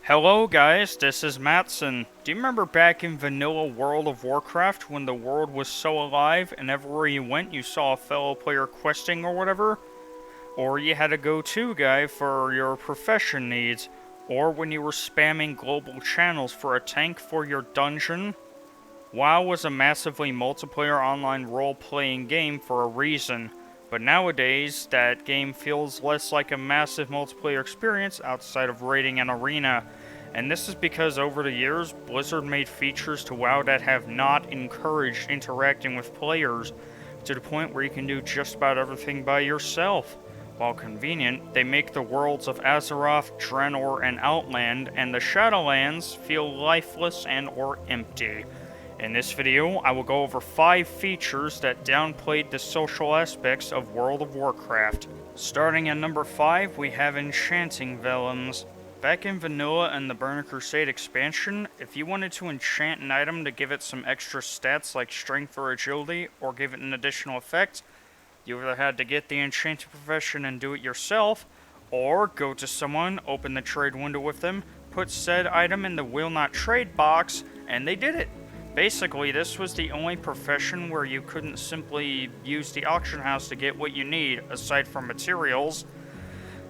Hello guys, this is Matson. Do you remember back in vanilla World of Warcraft when the world was so alive and everywhere you went you saw a fellow player questing or whatever? Or you had a go-to guy for your profession needs? Or when you were spamming global channels for a tank for your dungeon? WoW was a massively multiplayer online role-playing game for a reason, but nowadays that game feels less like a massive multiplayer experience outside of raiding an arena. And this is because over the years, Blizzard made features to WoW that have not encouraged interacting with players, to the point where you can do just about everything by yourself. While convenient, they make the worlds of Azeroth, Draenor, and Outland, and the Shadowlands feel lifeless and or empty. In this video, I will go over 5 features that downplayed the social aspects of World of Warcraft. Starting at number 5, we have Enchanting Vellums. Back in Vanilla and the Burning Crusade expansion, if you wanted to enchant an item to give it some extra stats like strength or agility, or give it an additional effect, you either had to get the enchanting profession and do it yourself, or go to someone, open the trade window with them, put said item in the will not trade box, and they did it. Basically, this was the only profession where you couldn't simply use the auction house to get what you need, aside from materials.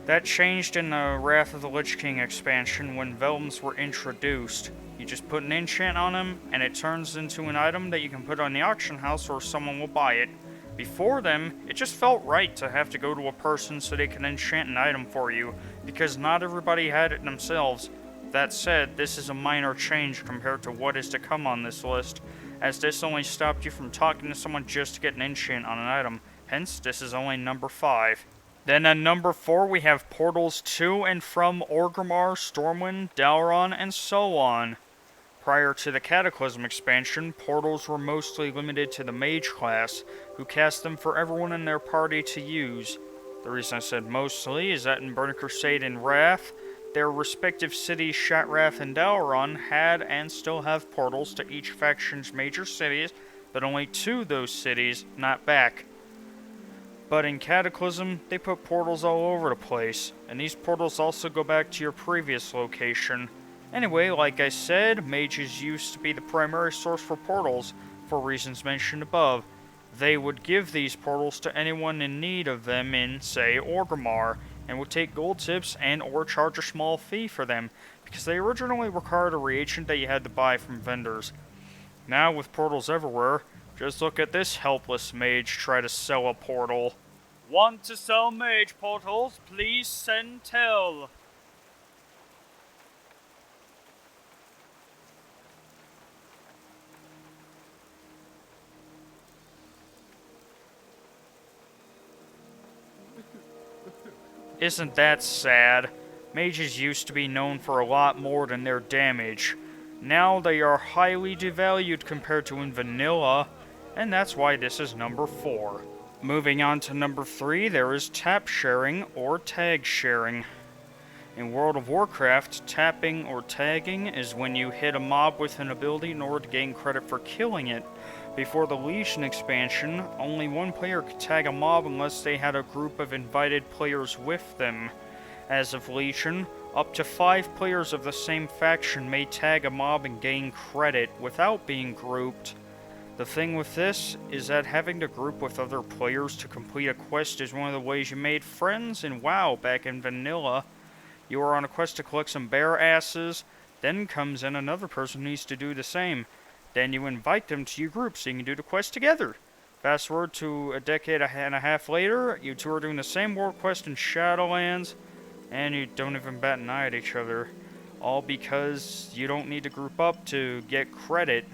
That changed in the Wrath of the Lich King expansion when Vellums were introduced. You just put an enchant on them, and it turns into an item that you can put on the auction house or someone will buy it. Before them, it just felt right to have to go to a person so they can enchant an item for you, because not everybody had it themselves. That said, this is a minor change compared to what is to come on this list, as this only stopped you from talking to someone just to get an enchant on an item, hence this is only number 5. Then at number 4 we have portals to and from Orgrimmar, Stormwind, Dalaran, and so on. Prior to the Cataclysm expansion, portals were mostly limited to the mage class, who cast them for everyone in their party to use. The reason I said mostly is that in Burning Crusade and Wrath, their respective cities, Shattrath and Dalaran, had and still have portals to each faction's major cities, but only to those cities, not back. But in Cataclysm, they put portals all over the place, and these portals also go back to your previous location. Anyway, like I said, mages used to be the primary source for portals, for reasons mentioned above. They would give these portals to anyone in need of them in, say, Orgrimmar, and would take gold tips and or charge a small fee for them, because they originally required a reagent that you had to buy from vendors. Now with portals everywhere, just look at this helpless mage try to sell a portal. Want to sell mage portals? Please send tell. Isn't that sad? Mages used to be known for a lot more than their damage. Now they are highly devalued compared to in vanilla, and that's why this is number 4. Moving on to number 3, there is tap sharing or tag sharing. In World of Warcraft, tapping or tagging is when you hit a mob with an ability in order to gain credit for killing it. Before the Legion expansion, only one player could tag a mob unless they had a group of invited players with them. As of Legion, up to 5 players of the same faction may tag a mob and gain credit without being grouped. The thing with this is that having to group with other players to complete a quest is one of the ways you made friends in WoW back in vanilla. You are on a quest to collect some bear asses, then comes in another person who needs to do the same. Then you invite them to your group so you can do the quest together. Fast forward to a decade and a half later, you two are doing the same world quest in Shadowlands, and you don't even bat an eye at each other. All because you don't need to group up to get credit.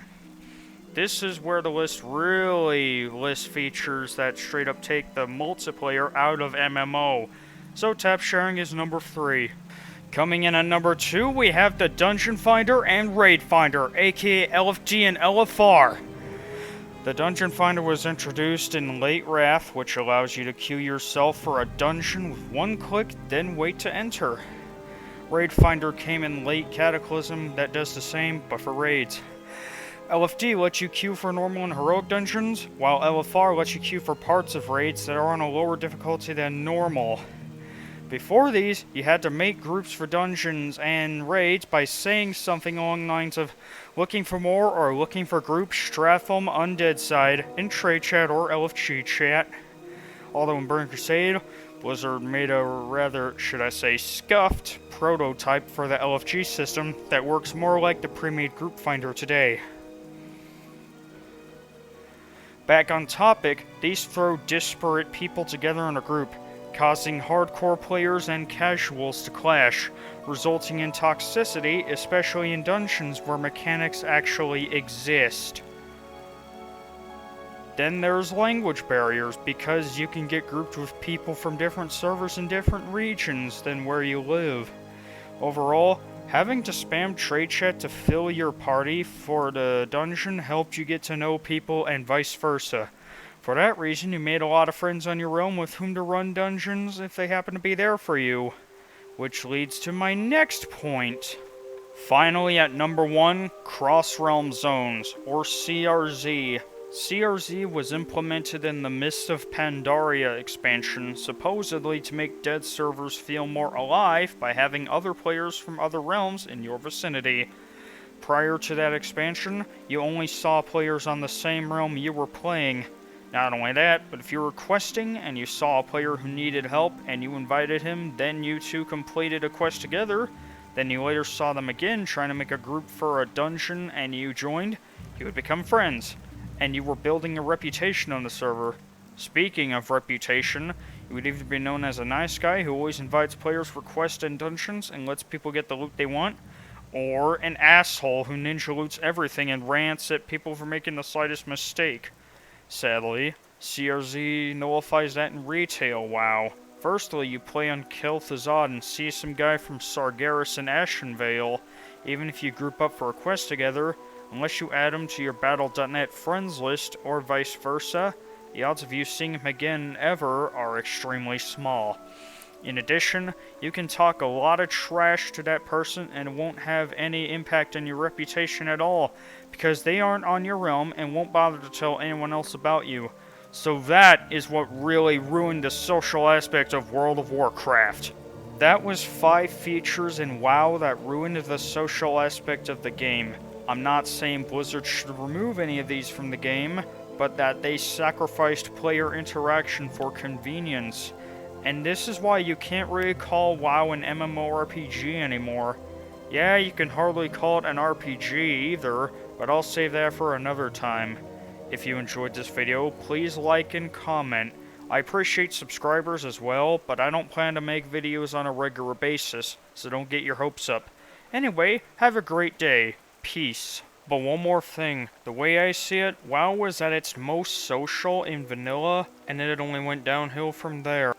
This is where the list really lists features that straight up take the multiplayer out of MMO. So tap sharing is number 3. Coming in at number 2, we have the Dungeon Finder and Raid Finder, aka LFG and LFR. The Dungeon Finder was introduced in late Wrath, which allows you to queue yourself for a dungeon with one click, then wait to enter. Raid Finder came in late Cataclysm that does the same, but for raids. LFD lets you queue for normal and heroic dungeons, while LFR lets you queue for parts of raids that are on a lower difficulty than normal. Before these, you had to make groups for dungeons and raids by saying something along the lines of looking for more or looking for groups, Stratham, Undead Side, in Trade Chat or LFG Chat. Although in Burning Crusade, Blizzard made a rather, should I say, scuffed prototype for the LFG system that works more like the pre-made group finder today. Back on topic, these throw disparate people together in a group, causing hardcore players and casuals to clash, resulting in toxicity, especially in dungeons where mechanics actually exist. Then there's language barriers, because you can get grouped with people from different servers in different regions than where you live. Overall, having to spam trade chat to fill your party for the dungeon helped you get to know people and vice versa. For that reason, you made a lot of friends on your realm with whom to run dungeons if they happen to be there for you. Which leads to my next point. Finally, at number 1, Cross-Realm Zones, or CRZ. CRZ was implemented in the Mist of Pandaria expansion, supposedly to make dead servers feel more alive by having other players from other realms in your vicinity. Prior to that expansion, you only saw players on the same realm you were playing. Not only that, but if you were questing and you saw a player who needed help and you invited him, then you two completed a quest together, then you later saw them again trying to make a group for a dungeon and you joined, you would become friends, and you were building a reputation on the server. Speaking of reputation, you would either be known as a nice guy who always invites players for quests and dungeons and lets people get the loot they want, or an asshole who ninja loots everything and rants at people for making the slightest mistake. Sadly, CRZ nullifies that in retail WoW. Firstly, you play on Kel'Thuzad and see some guy from Sargeras and Ashenvale. Even if you group up for a quest together, unless you add him to your Battle.net friends list or vice versa, the odds of you seeing him again ever are extremely small. In addition, you can talk a lot of trash to that person and it won't have any impact on your reputation at all, because they aren't on your realm and won't bother to tell anyone else about you. So that is what really ruined the social aspect of World of Warcraft. That was 5 features in WoW that ruined the social aspect of the game. I'm not saying Blizzard should remove any of these from the game, but that they sacrificed player interaction for convenience. And this is why you can't really call WoW an MMORPG anymore. Yeah, you can hardly call it an RPG either, but I'll save that for another time. If you enjoyed this video, please like and comment. I appreciate subscribers as well, but I don't plan to make videos on a regular basis, so don't get your hopes up. Anyway, have a great day. Peace. But one more thing, the way I see it, WoW was at its most social in vanilla, and then it only went downhill from there.